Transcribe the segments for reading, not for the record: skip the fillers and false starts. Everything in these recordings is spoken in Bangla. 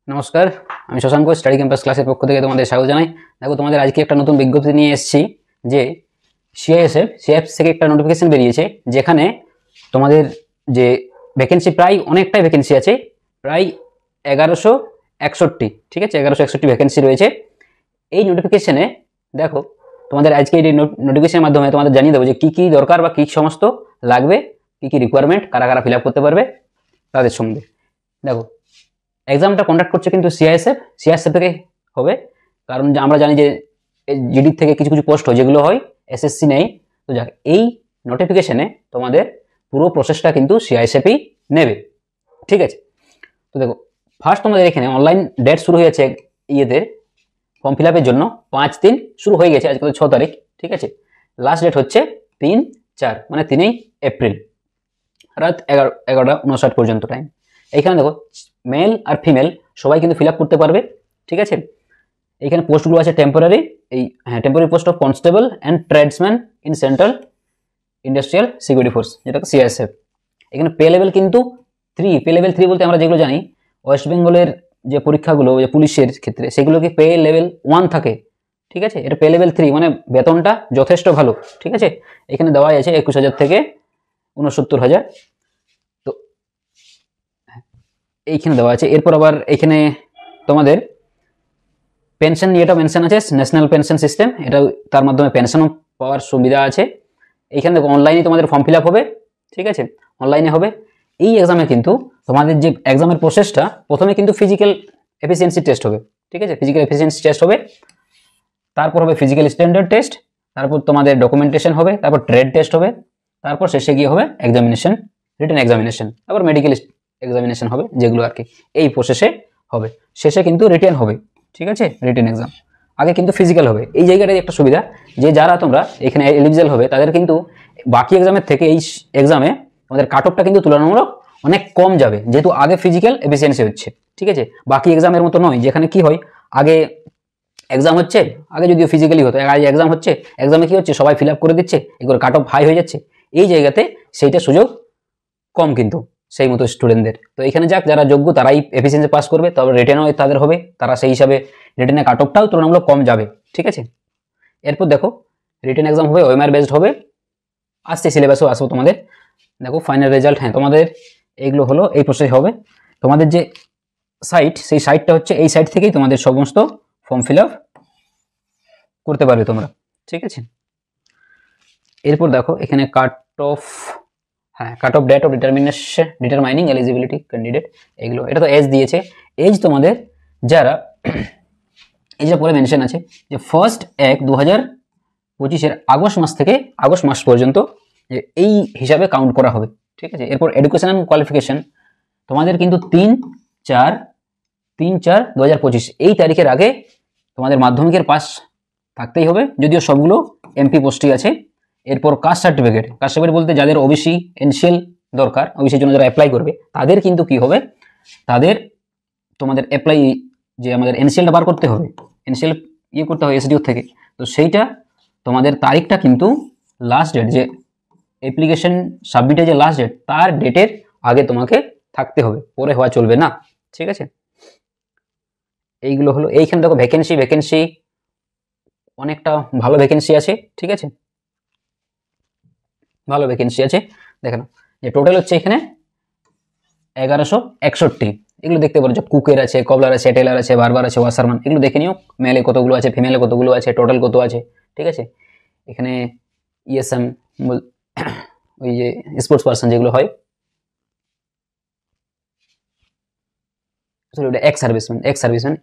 নমস্কার, আমি শশাঙ্ক স্টাডি ক্যাম্পাস ক্লাসের পক্ষ থেকে তোমাদের স্বাগত জানাই। দেখো, তোমাদের আজকে একটা নতুন বিজ্ঞপ্তি নিয়ে এসেছি যে সিআইএসএফ থেকে একটা নোটিফিকেশন বেরিয়েছে, যেখানে তোমাদের যে ভ্যাকেন্সি প্রায় অনেকটাই ভ্যাকেন্সি আছে, প্রায় 1161। ঠিক আছে, 1161 ভ্যাকেন্সি রয়েছে এই নোটিফিকেশনে। দেখো, তোমাদের আজকে এই নোটিফিকেশনের মাধ্যমে তোমাদের জানিয়ে দেবো যে কী কী দরকার বা কী সমস্ত লাগবে, কী কী রিকোয়ারমেন্ট, কারা কারা ফিল আপ করতে পারবে তাদের সঙ্গে। দেখো, এক্সামটা কন্ডাক্ট করছে কিন্তু সিআইএসএফ থেকে হবে, কারণ আমরা জানি যে জিডির থেকে কিছু কিছু পোস্ট হয় যেগুলো হয় এসএসসি নেই। তো যাক, এই নোটিফিকেশনে তোমাদের পুরো প্রসেসটা কিন্তু সিআইএসএফই নেবে। ঠিক আছে, তো দেখো, ফার্স্ট তোমাদের এখানে অনলাইন ডেট শুরু হয়ে যাচ্ছে ইয়েদের ফর্ম ফিল আপের জন্য 5-3 শুরু হয়ে গেছে, আজকে 6 তারিখ। ঠিক আছে, লাস্ট ডেট হচ্ছে 3-4 মানে 3 এপ্রিল, রাত 11:59 পর্যন্ত টাইম। এইখানে দেখো, মেল আর ফিমেল সবাই কিন্তু ফিল আপ করতে পারবে। ঠিক আছে, এইখানে পোস্টগুলো আছে temporary, temporary post of constable and tradesman in central industrial security force, যেটাকে সিআইএসএফ। এখানে পে লেভেল কিন্তু 3। পে লেভেল 3 বলতে আমরা যেগুলো জানি ওয়েস্ট বেঙ্গলের যে পরীক্ষাগুলো যে পুলিশের ক্ষেত্রে, সেগুলো কি পে লেভেল 1 থাকে। ঠিক আছে, এটা পে লেভেল 3 মানে বেতনটা যথেষ্ট ভালো। ঠিক আছে, এখানে দেওয়া আছে 21,000 থেকে 69,000। তো এইখানে দেওয়া আছে। এরপর আবার এখানে তোমাদের পেনশন নিয়ে এটা মেনশন আছে, ন্যাশনাল পেনশন সিস্টেম, এটা তার মাধ্যমে পেনশনও পাওয়ার সুবিধা আছে। এইখানে দেখো, অনলাইনে তোমাদের ফর্ম ফিল আপ হবে। ঠিক আছে, অনলাইনে হবে। এই এক্সামে কিন্তু তোমাদের যে এক্সামের প্রসেসটা, প্রথমে কিন্তু ফিজিক্যাল এফিসিয়েন্সি টেস্ট হবে। ঠিক আছে, ফিজিক্যাল এফিসিয়েন্সি টেস্ট হবে, তারপর হবে ফিজিক্যাল স্ট্যান্ডার্ড টেস্ট, তারপর তোমাদের ডকুমেন্টেশন হবে, তারপর ট্রেড টেস্ট হবে, তারপর শেষে গিয়ে হবে এক্সামিনেশন, রিটেন এক্সামিনেশন, তারপর মেডিকেল এক্সামিনেশন হবে, যেগুলো আর কি এই প্রসেসে হবে। শেষে কিন্তু রিটেন হবে। ঠিক আছে, রিটেন এক্সাম আগে কিন্তু ফিজিক্যাল হবে। এই জায়গাটায় একটা সুবিধা যে যারা তোমরা এখানে এলিজিবল হবে, তাদের কিন্তু বাকি এক্সামের থেকে এই এক্সামে তোমাদের কাট অফটা কিন্তু তুলনামূলক অনেক কম যাবে, যেহেতু আগে ফিজিক্যাল এফিসিয়েন্সি হচ্ছে। ঠিক আছে, বাকি এক্সামের মতো নয়, যেখানে কি হয় আগে এক্সাম হচ্ছে, আগে যদিও ফিজিক্যালি হতো, আগে এক্সাম হচ্ছে, এক্সামে কি হচ্ছে সবাই ফিল আপ করে দিচ্ছে, এগুলো কাট অফ হাই হয়ে যাচ্ছে। এই জায়গাতে সেইটা সুযোগ কম কিন্তু সেই মতো স্টুডেন্টদের। তো এখানে যাক, যারা যোগ্য তারাই এফিসিয়েন্সি পাস করবে, তবে রিটেনও তাদের হবে, তারা সেই হিসাবে রিটেনে কাট অফটাও তুলনামূলক কম যাবে। ঠিক আছে, এরপর দেখো, রিটেন এক্সাম হবে, ওএমআর বেসড হবে, আসছে সিলেবাসও আসবো তোমাদের। দেখো, ফাইনাল রেজাল্ট, তোমাদের এইগুলো হলো, এই প্রসেস হবে। তোমাদের যে সাইট, সেই সাইটটা হচ্ছে এই সাইট থেকেই তোমাদের সমস্ত ফর্ম ফিল আপ করতে পারবে তোমরা। ঠিক আছে, এরপর দেখো এখানে cut off, cut off date of determining eligibility candidate, এগুলো এটা তো এজ দিয়েছে। এজ তোমাদের যারা এইটা পরে মেনশন আছে যে 1-1-2025 আগস্ট মাস থেকে আগস্ট মাস পর্যন্ত এই হিসাবে কাউন্ট করা হবে। ঠিক আছে, এরপর এডুকেশন অ্যান্ড কোয়ালিফিকেশন তোমাদের কিন্তু 3-4-2025 এই তারিখের আগে তোমাদের মাধ্যমিকের পাস থাকতেই হবে, যদিও সবগুলো এমপি পোস্টই আছে। এরপর কাস্ট সার্টিফিকেট বলতে যাদের ওবিসি এনসিএল দরকার, ওবিসির জন্য যারা অ্যাপ্লাই করবে, তাদের কিন্তু কি হবে, তাদের তোমাদের অ্যাপ্লাই যে আমাদের এনসিএলটা বার করতে হবে, এনসিএল করতে হবে এসডিও থেকে। তো সেইটা তোমাদের তারিখটা কিন্তু লাস্ট ডেট, যে অ্যাপ্লিকেশন সাবমিটের যে লাস্ট ডেট, তার ডেটের আগে তোমাকে থাকতে হবে, পরে হওয়া চলবে না। ঠিক আছে, এইগুলো হলো। এইখানে দেখো, ভ্যাকেন্সি অনেকটা ভালো ভ্যাকেন্সি আছে। ঠিক আছে, ভালো ভ্যাকেন্সি আছে। দেখেন, যে টোটাল হচ্ছে এখানে 1161। এগুলো দেখতে পারো, যে কুকের আছে, কবলার আছে, টেলার আছে, বারবার আছে, ওয়াশারম্যান, এগুলো দেখে নিও। মেলে কতগুলো আছে, ফিমেলে কতগুলো আছে, টোটাল কত আছে। ঠিক আছে, এখানে ইএসএম ওই যে স্পোর্টস পার্সন যেগুলো হয়, ওটা ex serviceman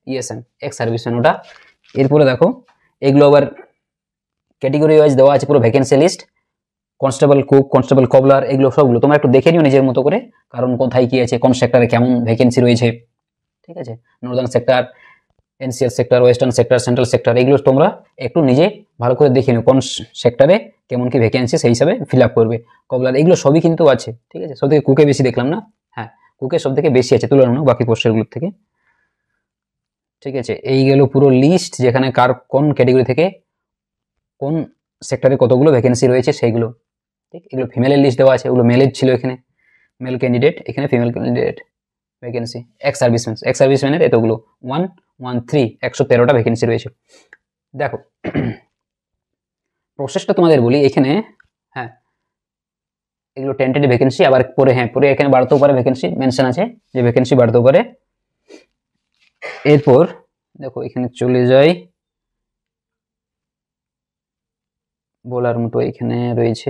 ESM ex serviceman ওটা। এরপরে দেখো, এগুলো আবার ক্যাটেগরি ওয়াইজ দেওয়া আছে, পুরো vacancy list, constable cook, constable cobbler, এগুলো সবগুলো তোমরা একটু দেখে নিও নিজের মতো করে, কারণ কোথায় কি আছে, কোন সেক্টরে কেমন ভ্যাকেন্সি রয়েছে। ঠিক আছে, Northern sector, NCL sector, western sector, central sector, এগুলো তোমরা একটু নিজে ভালো করে দেখে নিও কোন সেক্টরে কেমন কি ভ্যাকেন্সি, সেই হিসাবে ফিল আপ করবে। কবলার এগুলো সবই কিন্তু আছে। ঠিক আছে, সব থেকে কুকে বেশি দেখলাম না, কুকে সব থেকে বেশি আছে তুলনামূলক বাকি পোস্টারগুলোর থেকে। ঠিক আছে, এই গেল পুরো লিস্ট, যেখানে কার কোন ক্যাটেগরি থেকে কোন সেক্টরে কতগুলো ভ্যাকেন্সি রয়েছে সেইগুলো। ঠিক, এগুলো ফিমেলের লিস্ট দেওয়া আছে, ওগুলো মেলের ছিল, এখানে মেল ক্যান্ডিডেট, এখানে ফিমেল ক্যান্ডিডেট। ভ্যাকেন্সি এক্স সার্ভিসম্যানের এতগুলো 113 113টা ভ্যাকেন্সি রয়েছে। দেখো প্রসেসটা তোমাদের বলি এখানে। হ্যাঁ, এগুলো টেন্টেটিভ ভ্যাকেন্সি, আবার পরে পরে এখানে বাড়তেও পারে, ভ্যাকেন্সি মেনশন আছে যে ভ্যাকেন্সি বাড়তেও পারে। এরপর দেখো এখানে চলে যাই, বলার মতো এখানে রয়েছে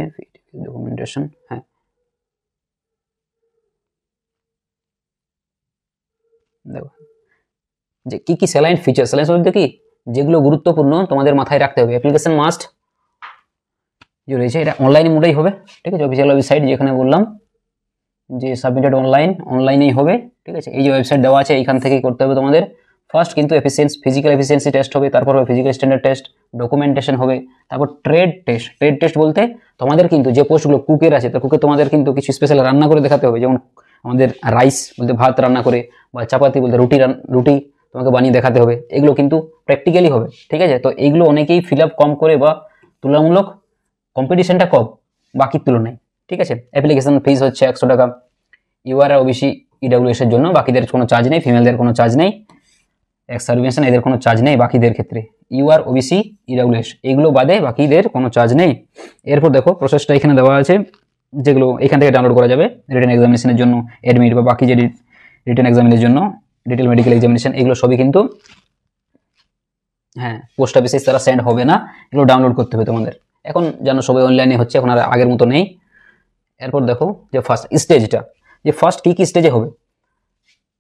ডকুমেন্টেশন। হ্যাঁ, দেখো যে কি কি স্যালাইন ফিচার, স্যালাইন বলতে কি যেগুলো গুরুত্বপূর্ণ তোমাদের মাথায় রাখতে হবে। অ্যাপ্লিকেশন মাস্ট যে রয়েছে এটা অনলাইন মোডেই হবে, ঠিক আছে। অফিসিয়াল ওয়েবসাইট যেখানে বললাম যে সাবমিটেড অনলাইনেই হবে, ঠিক আছে। এই যে ওয়েবসাইট দেওয়া আছে এইখান থেকেই করতে হবে তোমাদের। ফার্স্ট কিন্তু ফিজিক্যাল এফিসিয়েন্সি টেস্ট হবে, তারপর হবে ফিজিক্যাল স্ট্যান্ডার্ড টেস্ট, ডকুমেন্টেশন হবে, তারপর ট্রেড টেস্ট বলতে তোমাদের কিন্তু যে পোস্টগুলো কুকের আছে, তো কুকে তোমাদের কিন্তু কিছু স্পেশাল রান্না করে দেখাতে হবে, যেমন আমাদের রাইস বলতে ভাত রান্না করে, বা চাপাতি বলতে রুটি তোমাকে বানিয়ে দেখাতে হবে। এগুলো কিন্তু প্র্যাকটিক্যালি হবে, ঠিক আছে। তো এইগুলো অনেকেই ফিল আপ কম করে বা তুলনামূলক কম্পিটিশনটা কম বাকির তুলনায়, ঠিক আছে। অ্যাপ্লিকেশন ফিস হচ্ছে 100 টাকা ইউআর আর ওবিসি ইডাব্লিউএস এর জন্য, বাকিদের কোনো চার্জ নেই, ফিমেলদের কোনো চার্জ নেই, এক্স সার্ভিসম্যান এদের কোনো চার্জ নেই বাকিদের ক্ষেত্রে। ইউআর ওবিসি ইডাব্লিউএস এগুলো বাদে বাকিদের কোনো চার্জ নেই। এরপর দেখো প্রসেসটা এখানে দেওয়া আছে, যেগুলো এখান থেকে ডাউনলোড করা যাবে রিটেন এক্সামিনেশনের জন্য, অ্যাডমিট বা বাকি যে রিটেন এক্সামিনের জন্য, ডিটেল মেডিকেল এক্সামিনেশন, এগুলো সবই কিন্তু পোস্ট অফিসে তারা সেন্ড হবে না, এগুলো ডাউনলোড করতে হবে তোমাদের। এখন জানো সবাই অনলাইনে হচ্ছে, এখন আর আগের মতো নেই। এরপর দেখো যে ফার্স্ট স্টেজটা, যে ফার্স্ট কি স্টেজে হবে,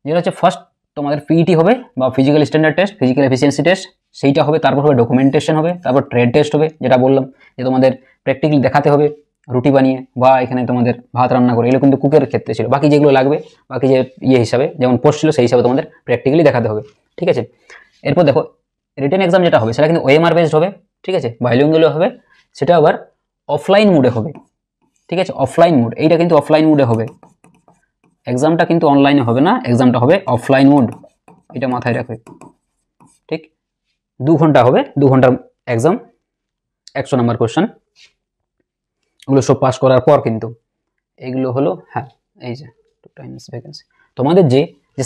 যেটা হচ্ছে ফার্স্ট তোমাদের পিইটি হবে বা physical standard test, physical efficiency test, সেইটা হবে। তারপর হবে ডকুমেন্টেশন হবে, তারপর ট্রেড টেস্ট হবে, যেটা বললাম যে তোমাদের প্র্যাকটিক্যালি দেখাতে হবে রুটি বানিয়ে বা এখানে তোমাদের ভাত রান্না করে। এগুলো কিন্তু কুকের ক্ষেত্রে ছিল, বাকি যেগুলো লাগবে বাকি যে হিসাবে যেমন পোস্ট ছিল সেই হিসাবে তোমাদের প্র্যাকটিক্যালি দেখাতে হবে, ঠিক আছে। এরপর দেখো রিটেন এক্সাম যেটা হবে সেটা কিন্তু ওএমআর বেসড হবে, ঠিক আছে, বাইলিঙ্গুয়াল হবে, সেটা আবার অফলাইন মোডে হবে, ঠিক আছে। অফলাইন মোড, এইটা কিন্তু অফলাইন মোডে হবে, এক্সামটা কিন্তু অনলাইনে হবে না, এক্সামটা হবে অফলাইন মোড, এটা মাথায় রাখবে, ঠিক। 2 ঘন্টা হবে, 2 ঘন্টার এক্সাম, 100 নাম্বার কোশ্চেন, ওগুলো সব পাস করার পর কিন্তু এইগুলো হলো এই যে 2 টাইমস ভ্যাকেন্সি তোমাদের যে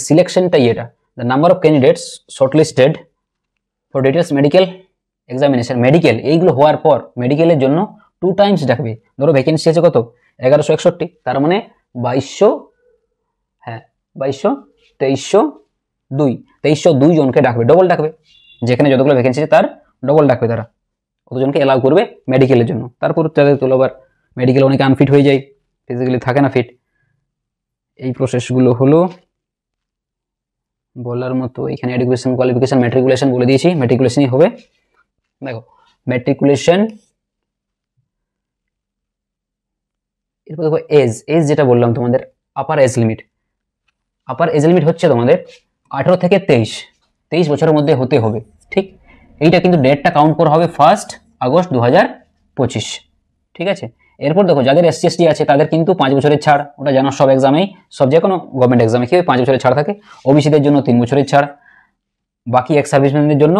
সিলেকশনটা, এটা the number of candidates shortlisted for details medical examination, medical এইগুলো হওয়ার পর মেডিকেলের জন্য 2 টাইমস ডাকবে। ধরো ভ্যাকেন্সি আছে কত 1161, তার মানে 2302 জনকে ডাকবে, ডবল ডাকবে, যেখানে যতগুলো ভ্যাকেন্সি আছে তার ডবল ডাকবে, তারা অতজনকে অ্যালাউ করবে মেডিকেলের জন্য। তারপর তাদের তো আবার মেডিকেল অনেকে আনফিট হয়ে যায়, ফিজিক্যালি থাকে না ফিট। এই প্রসেসগুলো হলো বলার মতো। এখানে এডুকেশন কোয়ালিফিকেশন ম্যাট্রিকুলেশন বলে দিয়েছি, ম্যাট্রিকুলেশনই হবে। দেখো ম্যাট্রিকুলেশন, এরপর দেখো এজ যেটা বললাম তোমাদের আপার এজ লিমিট হচ্ছে তোমাদের 18 থেকে 23 বছরের মধ্যে হতে হবে, ঠিক। এইটা কিন্তু ডেটটা কাউন্ট করা হবে 1 আগস্ট 2025, ঠিক আছে। এরপর দেখো যাদের এসসি এসটি আছে তাদের কিন্তু 5 বছরের ছাড়, ওটা জানো সব এক্সামেই, সব যে কোনো গভর্নমেন্ট এক্সামে কি 5 বছরের ছাড় থাকে। ওবিসিদের জন্য 3 বছরের ছাড়, বাকি এক্স সার্ভিসম্যানদের জন্য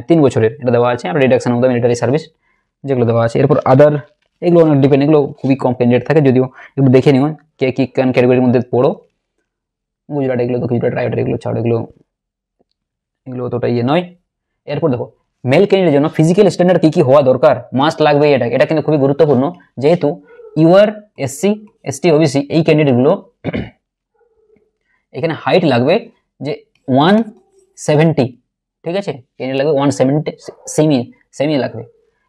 3 বছরের এটা দেওয়া আছে। আর reduction of the military service যেগুলো দেওয়া আছে। এরপর আদার, এগুলো অনেক ডিপেন্ড, এগুলো খুবই কম ক্যান্ডিডেট থাকে, যদিও একটু দেখে নিও কে কি ক্যাটাগরির মধ্যে পড়ো। গুজরাট এগুলো তো গুজরাট রাইটার এগুলো ছাড়, এগুলো অতটা ইয়ে নয়। এরপর দেখো মেল ক্যান্ডিডেটের জন্য ফিজিক্যাল স্ট্যান্ডার্ড কি হওয়া দরকার, মাস্ট লাগবে, এটা কিন্তু খুবই গুরুত্বপূর্ণ, যেহেতু ইউআর এসসি এসটি ওবিসি এই ক্যান্ডিডেটগুলো এখানে হাইট লাগবে যে 170, ঠিক আছে, ক্যান্ডিডেট লাগবে 170 সেমি লাগবে।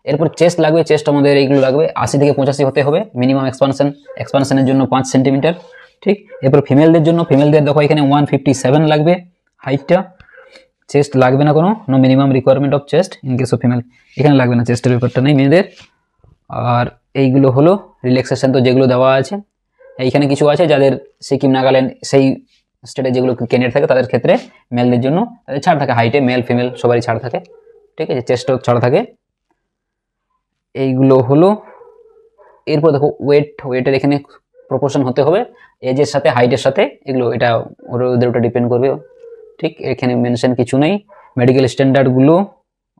এরপর চেস্ট লাগবে, চেস্ট আমাদের এইগুলো লাগবে 80 থেকে 85 হতে হবে, মিনিমাম এক্সপানশনের জন্য 5 সেন্টিমিটার, ঠিক। এরপর ফিমেলদের দেখো এখানে 157 লাগবে হাইটটা, চেস্ট লাগবে না কোনো, no minimum requirement of chest in case of female, এখানে লাগবে না, চেস্টের ব্যাপারটা নেই মেয়েদের। আর এইগুলো হলো রিল্যাক্সেশন তো যেগুলো দেওয়া আছে, এইখানে কিছু আছে যাদের সিকিম নাগাল্যান্ড সেই স্টেটে যেগুলো ক্যান্ডিডেট থাকে তাদের ক্ষেত্রে মেলদের জন্য তাদের ছাড় থাকে, হাইটে মেল ফিমেল সবারই ছাড় থাকে, ঠিক আছে, চেস্টও ছাড় থাকে। এইগুলো হলো। এরপর দেখো ওয়েটের এখানে প্রপোর্শন হতে হবে এজের সাথে, হাইটের সাথে, এগুলো এটা ওদের ওটা ডিপেন্ড করবে, ঠিক। এখানে মেনশন কিছু নেই। মেডিকেল স্ট্যান্ডার্ডগুলো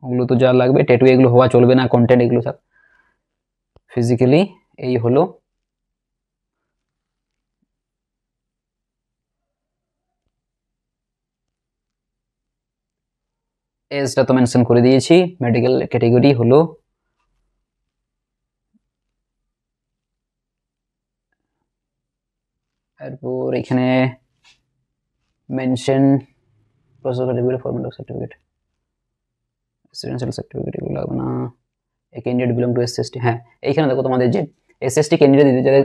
ওগুলো তো যা লাগবে, ট্যাটু এগুলো হওয়া চলবে না, কন্টেন্ট এগুলো সব ফিজিক্যালি। এই হলো এজটা তো মেনশন করে দিয়েছি, মেডিকেল ক্যাটেগরি হলো এরপর এখানে mention process category format of certificate residential certificate এগুলো লাগবে না। এ ক্যান্ডিডেট বিলং টু এসসি, হ্যাঁ এইখানে দেখো তোমাদের যে এসএসটি ক্যান্ডিডেট দিতে যাদের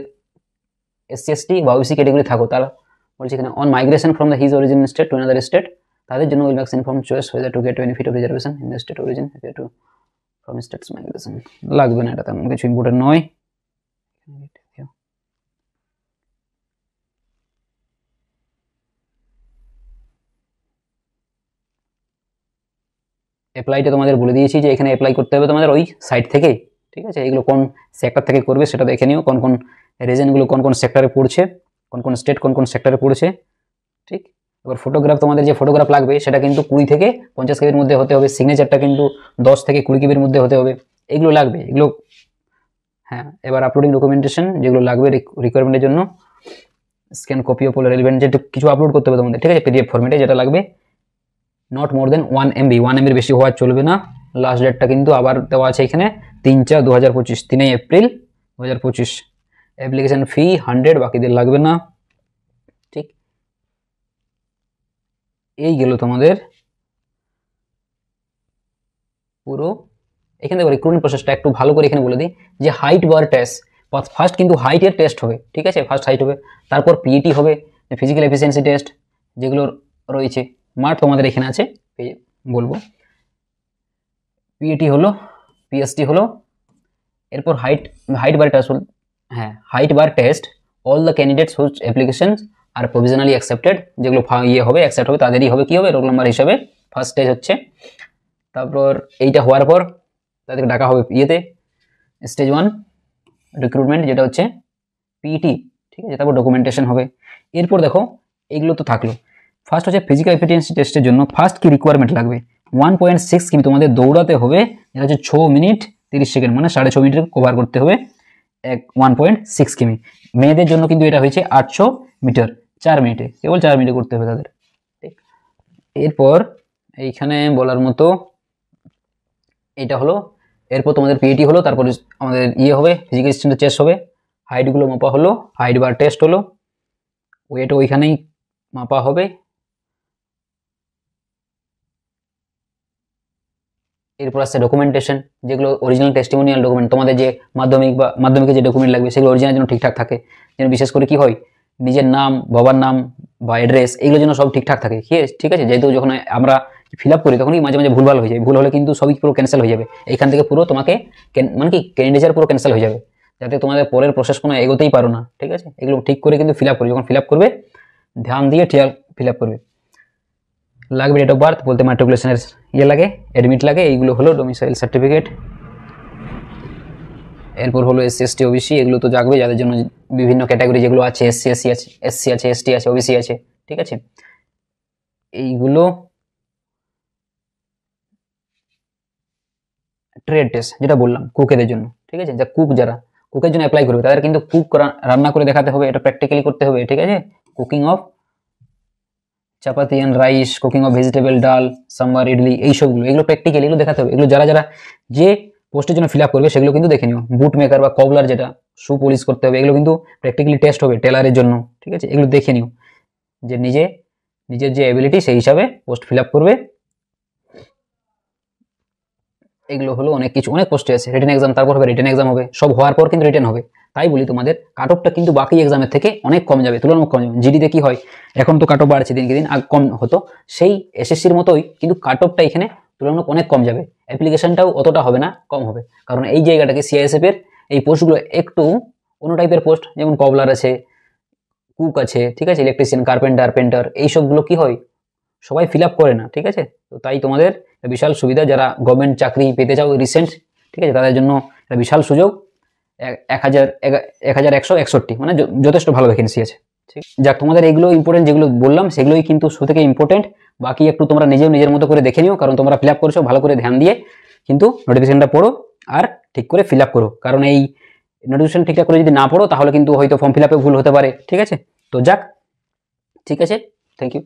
এসসি বা ওবিসি ক্যাটেগরি থাকো তারা বলছে এখানে on migration from the his origin state to another state, তাদের জন্য will max inform choice whether to get benefit of reservation in the state origin if you to from states migration লাগবে না, এটা তেমন কিছু ইম্পর্টেন্ট নয়। অ্যাপ্লাইটা তোমাদের বলে দিয়েছি যে এখানে অ্যাপ্লাই করতে হবে তোমাদের ওই সাইট থেকে, ঠিক আছে। এগুলো কোন সেক্টর থেকে করবে সেটা দেখে নিও, কোন কোন রিজনগুলো কোন কোন সেক্টরে পড়ছে, কোন কোন স্টেট কোন কোন সেক্টরে পড়ছে, ঠিক। এবার ফটোগ্রাফ, তোমাদের যে ফটোগ্রাফ লাগবে সেটা কিন্তু 20 থেকে 50 কেবির মধ্যে হতে হবে, সিগনেচারটা কিন্তু 10 থেকে 20 কেবির মধ্যে হতে হবে, এগুলো লাগবে এগুলো, হ্যাঁ। এবার আপলোডিং ডকুমেন্টেশন যেগুলো লাগবে রিকোয়ারমেন্টের জন্য, স্ক্যান কপি অফ রেলেভেন্ট যেটা কিছু আপলোড করতে হবে তোমাদের, ঠিক আছে, পিডিএফ ফরম্যাটে যেটা লাগবে, নট মোর দেন 1 MB, 1 MBর বেশি হওয়া চলবে না। লাস্ট ডেটটা কিন্তু আবার দেওয়া আছে এখানে 3/4/2025, 3 এপ্রিল 2025। অ্যাপ্লিকেশন ফি 100, বাকিদের লাগবে না, ঠিক। এই গেল তোমাদের পুরো। এখানে দেখো রিক্রুটমেন্ট প্রসেসটা একটু ভালো করে এখানে বলে দিই যে হাইট বার টেস্ট, ফার্স্ট কিন্তু হাইটের টেস্ট হবে, ঠিক আছে, ফার্স্ট হাইট হবে, তারপর পিইটি হবে, ফিজিক্যাল এফিসিয়েন্সি টেস্ট যেগুলো রয়েছে, মার্ক তোমাদের এখানে আছে বলবো। পিইটি হলো, পিএসটি হলো, এরপর হাইট বার টেস্ট, হ্যাঁ height bar test all the candidates whose application are provisionally accepted, যেগুলো ইয়ে হবে অ্যাকসেপ্ট হবে তাদেরই হবে কি হবে রোল নাম্বার হিসাবে, ফার্স্ট স্টেজ হচ্ছে। তারপর এইটা হওয়ার পর তাদেরকে ডাকা হবে ইয়েতে স্টেজ 1 রিক্রুটমেন্ট যেটা হচ্ছে পিইটি, ঠিক আছে। তারপর ডকুমেন্টেশন হবে। এরপর দেখো এইগুলো তো থাকলো, ফার্স্ট হচ্ছে ফিজিক্যাল এফিসিয়েন্সি টেস্টের জন্য ফার্স্ট কি রিকোয়ারমেন্ট লাগবে 1.6 কিমি তোমাদের দৌড়াতে হবে, যেটা হচ্ছে 6 মিনিট 30 সেকেন্ড, মানে 6.5 মিনিট কভার করতে হবে 1.6 কিমি। মেয়েদের জন্য কিন্তু এটা হয়েছে 800 মিটার 4 মিনিটে, কেবল 4 মিনিটে করতে হবে তাদের, ঠিক। এরপর এইখানে বলার মতো এটা হলো, এরপর তোমাদের পিইটি হলো, তারপর আমাদের ইয়ে হবে ফিজিক্যাল স্ট্রেন্থ টেস্ট হবে, হাইটগুলো মাপা হলো, হাইট বার টেস্ট হলো, ওয়েট ওইখানেই মাপা হবে। এরপর আসছে ডকুমেন্টেশন, যেগুলো অরিজিনাল টেস্টিমোনিয়াল ডকুমেন্ট, তোমাদের যে মাধ্যমিকের যে ডকুমেন্ট লাগবে সেগুলো অরিজিনাল যেন ঠিকঠাক থাকে, যেন বিশেষ করে কি হয় নিজের নাম, বাবার নাম বা অ্যাড্রেস এগুলো যেন সব ঠিকঠাক থাকে, ঠিক আছে। যেহেতু যখন আমরা ফিল আপ করি তখনই মাঝে মাঝে ভুলভাল হয়ে যায়, ভুল হলে কিন্তু সবই পুরো ক্যান্সেল হয়ে যাবে, এইখান থেকে পুরো তোমাকে মানে কি ক্যান্ডিডেট পুরো ক্যান্সেল হয়ে যাবে, যাতে তোমাদের পরের প্রসেস কোনো এগোতেই পারো না, ঠিক আছে। এগুলো ঠিক করে কিন্তু ফিল আপ করি, যখন ফিল আপ করবে ধ্যান দিয়ে ফিল আপ করবে। লাগবে ডেট অফ বার্থ, বলতে ম্যাট্রিকুলেশনের ইয়ে লাগে, অ্যাডমিট লাগে, এইগুলো হলো ডোমিসাইল সার্টিফিকেট। এরপর হলো এসসি এসটি ওবিসি, এগুলো তো জাগবে যাদের জন্য বিভিন্ন ক্যাটাগরি যেগুলো আছে, এসসি আছে, এসটি আছে, ওবিসি আছে, ঠিক আছে। এইগুলো ট্রেড টেস্ট যেটা বললাম কুকেদের জন্য, ঠিক আছে, যা কুকের জন্য অ্যাপ্লাই করবে তাদের কিন্তু রান্না করে দেখাতে হবে, এটা প্র্যাকটিক্যালি করতে হবে, ঠিক আছে। কুকিং অফ চাপাতি and rice, cooking of vegetable, ডাল, সাম্বার, ইডলি, এইসবগুলো এগুলো প্র্যাকটিক্যালি এগুলো দেখাতে হবে। এগুলো যারা যে পোস্টের জন্য ফিল আপ করবে সেগুলো কিন্তু দেখে নিও। বুট মেকার বা কবলার যেটা শু পলিশ করতে হবে, এগুলো কিন্তু প্র্যাকটিক্যালি টেস্ট হবে টেলারের জন্য, ঠিক আছে। এগুলো দেখে নিও যে নিজের যে অ্যাবিলিটি সেই হিসাবে পোস্ট ফিল আপ করবে। এগুলো হলো অনেক কিছু, অনেক পোস্টে আছে, রিটেন এক্সাম, তারপর হবে রিটেন এক্সাম হবে, সব হওয়ার পর কিন্তু রিটেন হবে। তাই বলি তোমাদের কাট অফটা কিন্তু বাকি এক্সামের থেকে অনেক কম যাবে, তুলনামূলক কম যাবে। জিডিতে কি হয় এখন তো কাট অফ বাড়ছে দিনকে দিন, আগে কম হতো, সেই এসএসসির মতোই কিন্তু কাট অফটা এখানে তুলনামূলক অনেক কম যাবে, অ্যাপ্লিকেশনটাও অতটা হবে না, কম হবে। কারণ এই জায়গাটাকে সিআইএসএফ এর এই পোস্টগুলো একটু অন্য টাইপের পোস্ট, যেমন কবলার আছে, কুক আছে, ঠিক আছে, ইলেকট্রিশিয়ান, কার্পেন্টার, পেন্টার, এইসবগুলো কি হয় সবাই ফিল আপ করে না, ঠিক আছে। তো তাই তোমাদের বিশাল সুবিধা, যারা গভর্নমেন্ট চাকরি পেতে চাও রিসেন্ট, ঠিক আছে, তাদের জন্য একটা বিশাল সুযোগ। 1161, মানে যথেষ্ট ভালো ভ্যাকেন্সি আছে, ঠিক। যাক, তোমাদের এইগুলো ইম্পর্টেন্ট যেগুলো বললাম সেগুলোই কিন্তু শুরু থেকে ইম্পর্টেন্ট, বাকি একটু তোমরা নিজের মতো করে দেখে নিও, কারণ তোমরা ফিল আপ করছো, ভালো করে ধ্যান দিয়ে কিন্তু নোটিফিকেশনটা পড়ো আর ঠিক করে ফিল আপ করো, কারণ এই নোটিফিকেশন ঠিকঠাক করে যদি না পড়ো তাহলে কিন্তু হয়তো ফর্ম ফিল আপে ভুল হতে পারে, ঠিক আছে। তো যাক, ঠিক আছে, থ্যাংক ইউ।